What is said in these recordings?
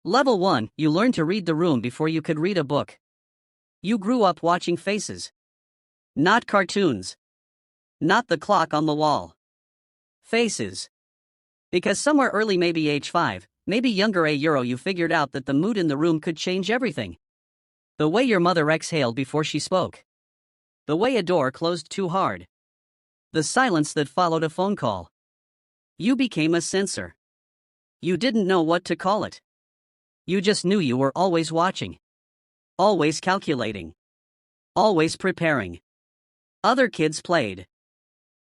Level 1, you learn to read the room before you could read a book. You grew up watching faces. Not cartoons. Not the clock on the wall. Faces. Because somewhere early, maybe age 5, maybe younger you figured out that the mood in the room could change everything. The way your mother exhaled before she spoke. The way a door closed too hard. The silence that followed a phone call. You became a sensor. You didn't know what to call it. You just knew you were always watching. Always calculating. Always preparing. Other kids played.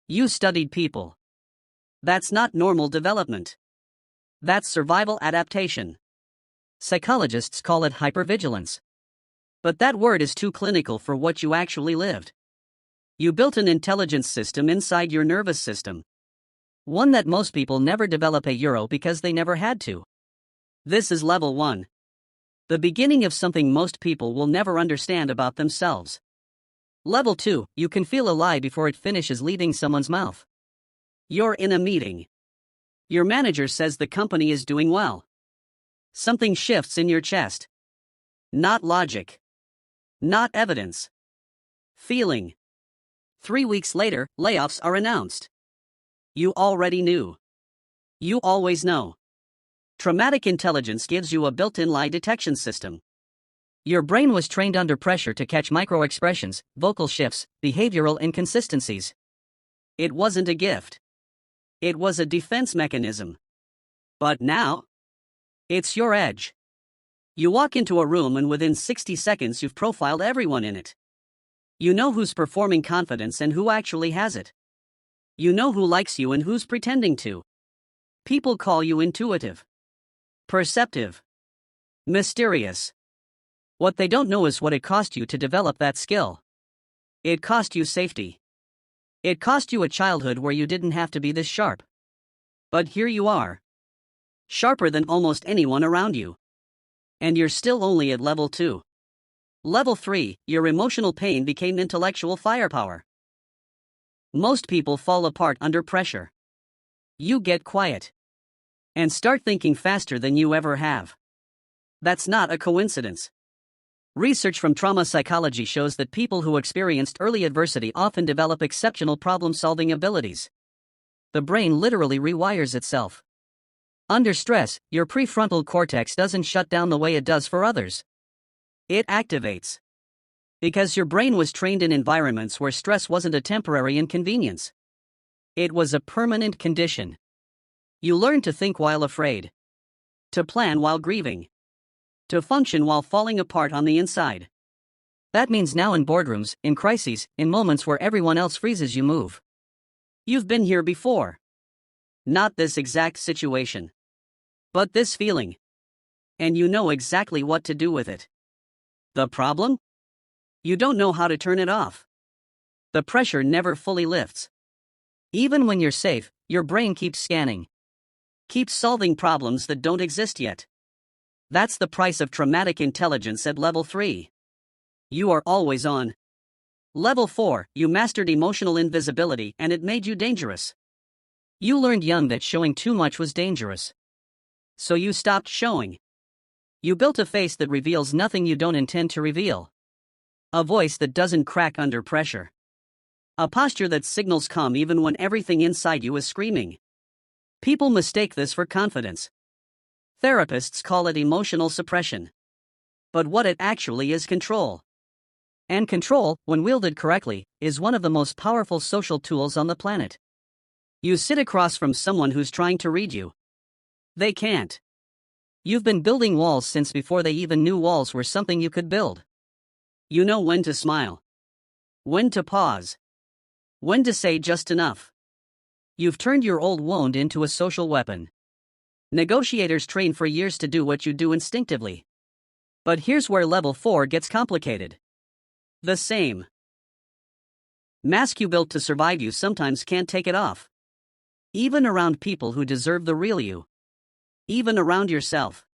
You studied people. That's not normal development. That's survival adaptation. Psychologists call it hypervigilance. But that word is too clinical for what you actually lived. You built an intelligence system inside your nervous system. One that most people never develop because they never had to. This is level 1. The beginning of something most people will never understand about themselves. Level 2, you can feel a lie before it finishes leaving someone's mouth. You're in a meeting. Your manager says the company is doing well. Something shifts in your chest. Not logic. Not evidence. Feeling. 3 weeks later, layoffs are announced. You already knew. You always know. Traumatic intelligence gives you a built-in lie detection system. Your brain was trained under pressure to catch micro-expressions, vocal shifts, behavioral inconsistencies. It wasn't a gift. It was a defense mechanism. But now, it's your edge. You walk into a room and within 60 seconds you've profiled everyone in it. You know who's performing confidence and who actually has it. You know who likes you and who's pretending to. People call you intuitive. Perceptive. Mysterious. What they don't know is what it cost you to develop that skill. It cost you safety. It cost you a childhood where you didn't have to be this sharp. But here you are. Sharper than almost anyone around you. And you're still only at level 2. Level 3, your emotional pain became intellectual firepower. Most people fall apart under pressure. You get quiet. And start thinking faster than you ever have. That's not a coincidence. Research from trauma psychology shows that people who experienced early adversity often develop exceptional problem-solving abilities. The brain literally rewires itself. Under stress, your prefrontal cortex doesn't shut down the way it does for others. It activates. Because your brain was trained in environments where stress wasn't a temporary inconvenience. It was a permanent condition. You learn to think while afraid. To plan while grieving. To function while falling apart on the inside. That means now in boardrooms, in crises, in moments where everyone else freezes, you move. You've been here before. Not this exact situation. But this feeling. And you know exactly what to do with it. The problem? You don't know how to turn it off. The pressure never fully lifts. Even when you're safe, your brain keeps scanning. Keeps solving problems that don't exist yet. That's the price of traumatic intelligence at level 3. You are always on. Level 4, you mastered emotional invisibility and it made you dangerous. You learned young that showing too much was dangerous. So you stopped showing. You built a face that reveals nothing you don't intend to reveal. A voice that doesn't crack under pressure. A posture that signals calm even when everything inside you is screaming. People mistake this for confidence. Therapists call it emotional suppression. But what it actually is control. And control, when wielded correctly, is one of the most powerful social tools on the planet. You sit across from someone who's trying to read you. They can't. You've been building walls since before they even knew walls were something you could build. You know when to smile. When to pause. When to say just enough. You've turned your old wound into a social weapon. Negotiators train for years to do what you do instinctively. But here's where level 4 gets complicated. The same mask you built to survive you sometimes can't take it off. Even around people who deserve the real you. Even around yourself.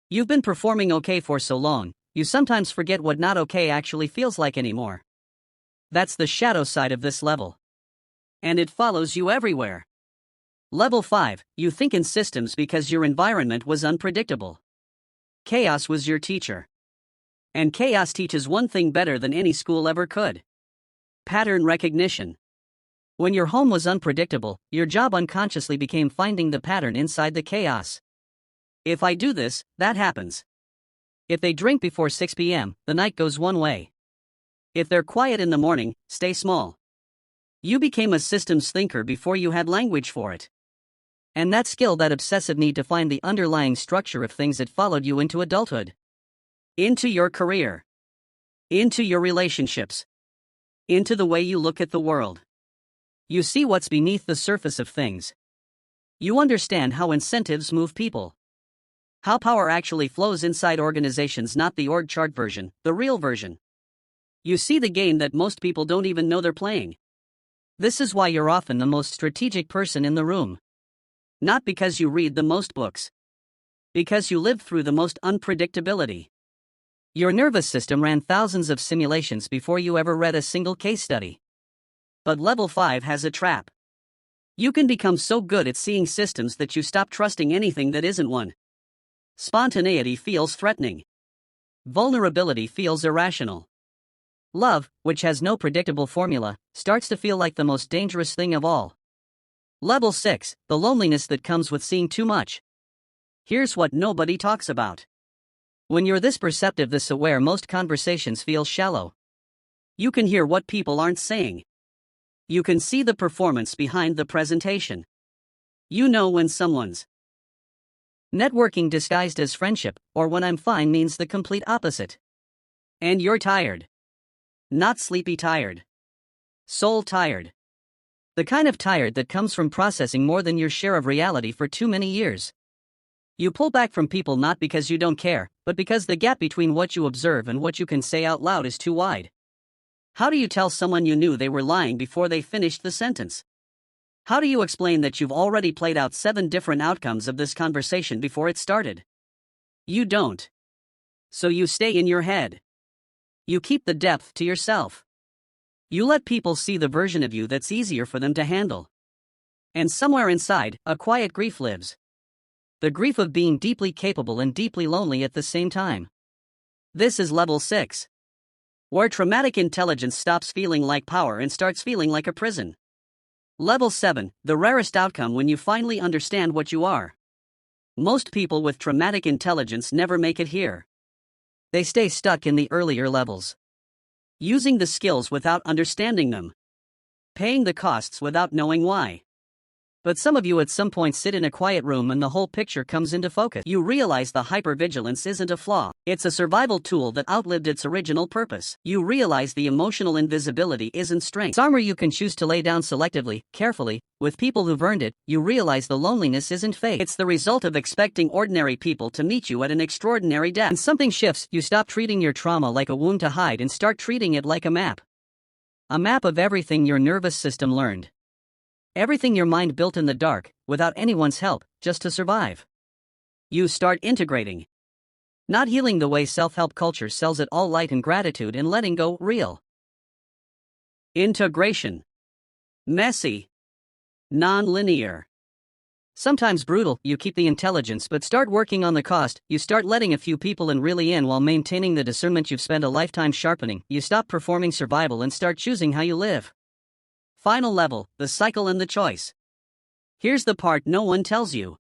You've been performing okay for so long, you sometimes forget what not okay actually feels like anymore. That's the shadow side of this level. And it follows you everywhere. Level 5, you think in systems because your environment was unpredictable. Chaos was your teacher. And chaos teaches one thing better than any school ever could: pattern recognition. When your home was unpredictable, your job unconsciously became finding the pattern inside the chaos. If I do this, that happens. If they drink before 6 p.m., the night goes one way. If they're quiet in the morning, stay small. You became a systems thinker before you had language for it. And that skill, that obsessive need to find the underlying structure of things, that followed you into adulthood, into your career, into your relationships, into the way you look at the world. You see what's beneath the surface of things. You understand how incentives move people, how power actually flows inside organizations, not the org chart version, the real version. You see the game that most people don't even know they're playing. This is why you're often the most strategic person in the room. Not because you read the most books. Because you live through the most unpredictability. Your nervous system ran thousands of simulations before you ever read a single case study. But level 5 has a trap. You can become so good at seeing systems that you stop trusting anything that isn't one. Spontaneity feels threatening. Vulnerability feels irrational. Love, which has no predictable formula, starts to feel like the most dangerous thing of all. Level 6, the loneliness that comes with seeing too much. Here's what nobody talks about. When you're this perceptive, this aware, most conversations feel shallow. You can hear what people aren't saying. You can see the performance behind the presentation. You know when someone's networking disguised as friendship, or when I'm fine means the complete opposite. And you're tired. Not sleepy tired. Soul tired. The kind of tired that comes from processing more than your share of reality for too many years. You pull back from people not because you don't care, but because the gap between what you observe and what you can say out loud is too wide. How do you tell someone you knew they were lying before they finished the sentence? How do you explain that you've already played out 7 different outcomes of this conversation before it started? You don't. So you stay in your head. You keep the depth to yourself. You let people see the version of you that's easier for them to handle. And somewhere inside, a quiet grief lives. The grief of being deeply capable and deeply lonely at the same time. This is level 6. Where traumatic intelligence stops feeling like power and starts feeling like a prison. Level 7, the rarest outcome when you finally understand what you are. Most people with traumatic intelligence never make it here. They stay stuck in the earlier levels. Using the skills without understanding them. Paying the costs without knowing why. But some of you at some point sit in a quiet room and the whole picture comes into focus. You realize the hypervigilance isn't a flaw. It's a survival tool that outlived its original purpose. You realize the emotional invisibility isn't strength. It's armor you can choose to lay down selectively, carefully, with people who've earned it. You realize the loneliness isn't fake. It's the result of expecting ordinary people to meet you at an extraordinary depth. And something shifts. You stop treating your trauma like a wound to hide and start treating it like a map. A map of everything your nervous system learned. Everything your mind built in the dark, without anyone's help, just to survive. You start integrating. Not healing the way self-help culture sells it, all light and gratitude and letting go, real. Integration. Messy. Non-linear. Sometimes brutal. You keep the intelligence but start working on the cost. You start letting a few people in really in while maintaining the discernment you've spent a lifetime sharpening. You stop performing survival and start choosing how you live. Final level, the cycle and the choice. Here's the part no one tells you.